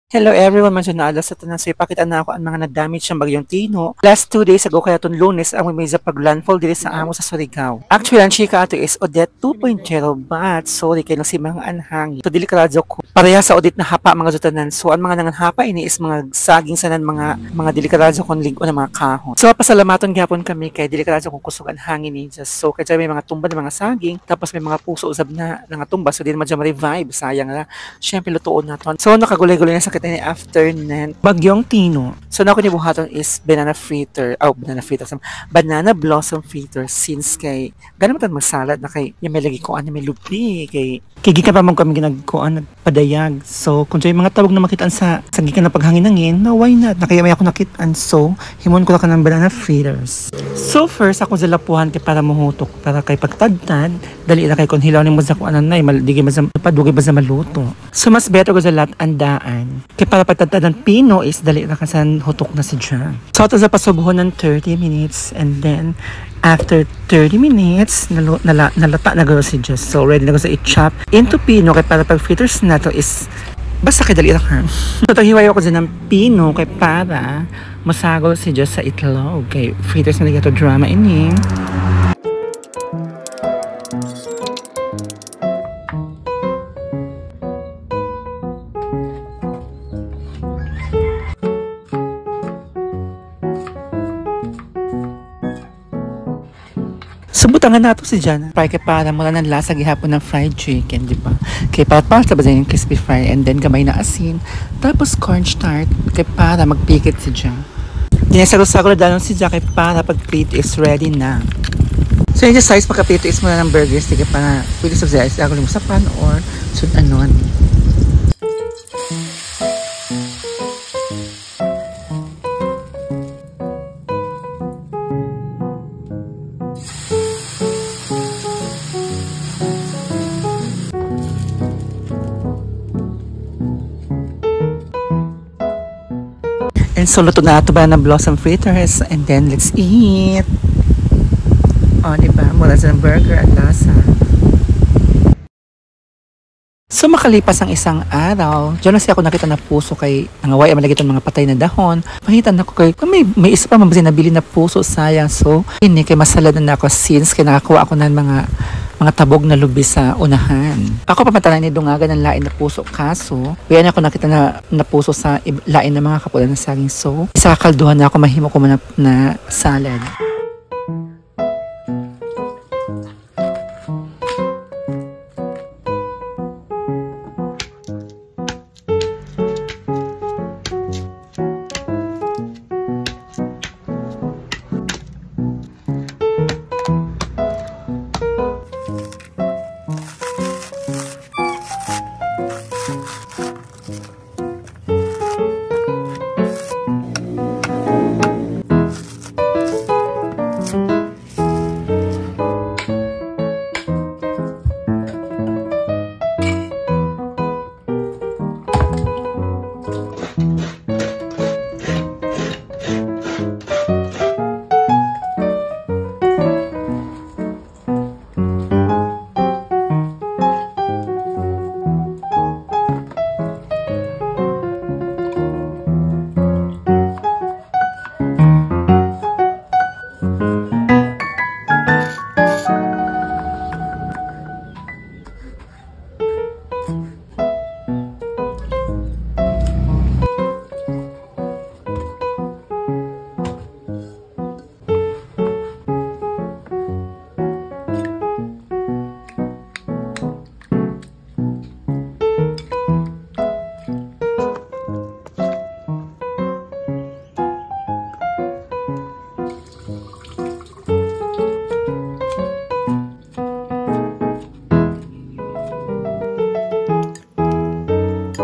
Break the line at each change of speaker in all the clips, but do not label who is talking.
Hello everyone, manso na alas sa tanan. So ipakita na ako ang mga na-damage ng bagyong Tino. Last 2 days ago kaya itong Lunes ang may sa pag-landfall dito sa amo sa Surigao. Actually, ang chika ato is Odette 2.0 but sorry kayo lang si mga anhangi. So dili karadyo ko. Pareha sa Odette na hapa mga zutanan. So ang mga nanganhapa ini is mga saging sanan mga dili karadyo kong ligo ng mga kahon. So pasalamaton gyapon kami kay dili karadyo kong kusog ang hangin ni just. So kaya may mga tumba ng mga saging tapos may mga puso usab na nga tumba so di man revive sayang na. Syempre lutuon naton. So nakagulay-gulay na sa kita ni after nan bagyong Tino. So na ko ni buhaton is banana blossom fritter since kay ganun man magsalad na kay yung may lagi ko may lupi kay gikan pa man kami ginagkuan nagpadayag. So kung yung mga tawag na makitaan sa gikan na paghangin-hangin, no why not? Na kaya may ako nakitaan so himon ko lang ng banana fritters. So first ako zalapuhan kay para muhutok para kay pagtagtad dali ra kay kun hilaw ni mo sa kuan nay maldigay padugay ba sa maluto. So mas better ko zalat andaan kay para pagtagtad ng pino is dali ra kasan hutok na siya. So ato sa pasubuhon ng 30 minutes and then after 30 minutes nalata na garo si Jess. So ready na ko sa i-chop into pino kay para pag fritters na to is basta kay dali ra ka. So taghiway ako din ng pino kay para masagol si Jess sa itlog kay fritters na to drama ini. Subutangan nato si Jana. Para mula ng lasa gihapon ng fried chicken, di ba? Kay para sa yung crispy fry and then gamay na asin. Tapos cornstarch kay para magpikit si Jana. Dinasagol-sagol na dalon si Jana kay para pag prito is ready na. So yung size pagka-prito is muna ng burgers. Kaya para pwede sa size agol mo sa pan or sudanon. And so, luto na ito ba ng blossom fritters and then let's eat. O, diba? Mula sa burger at lasa. So, makalipas ang isang araw, dyan na siya ako nakita na puso kay nangaway ang malagit mga patay na dahon. Pahitan ako kay, may isa pa mabasi nabili na puso, sayang. So, hindi kay masalad na ako since kay nakakuha ako ng mga tabog na lubi sa unahan. Ako pamantalan ni dungaga ng lain na puso kaso, kaya ako nakita na puso sa lain ng mga kapulan na saging. So, isa kalduhan na ako mahimo ko na salad.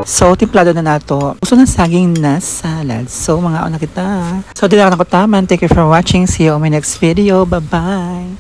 So, timplado na nato. Gusto ng saging na salad. So, mga una kita. So, dila ka na ko taman. Thank you for watching. See you on my next video. Bye-bye.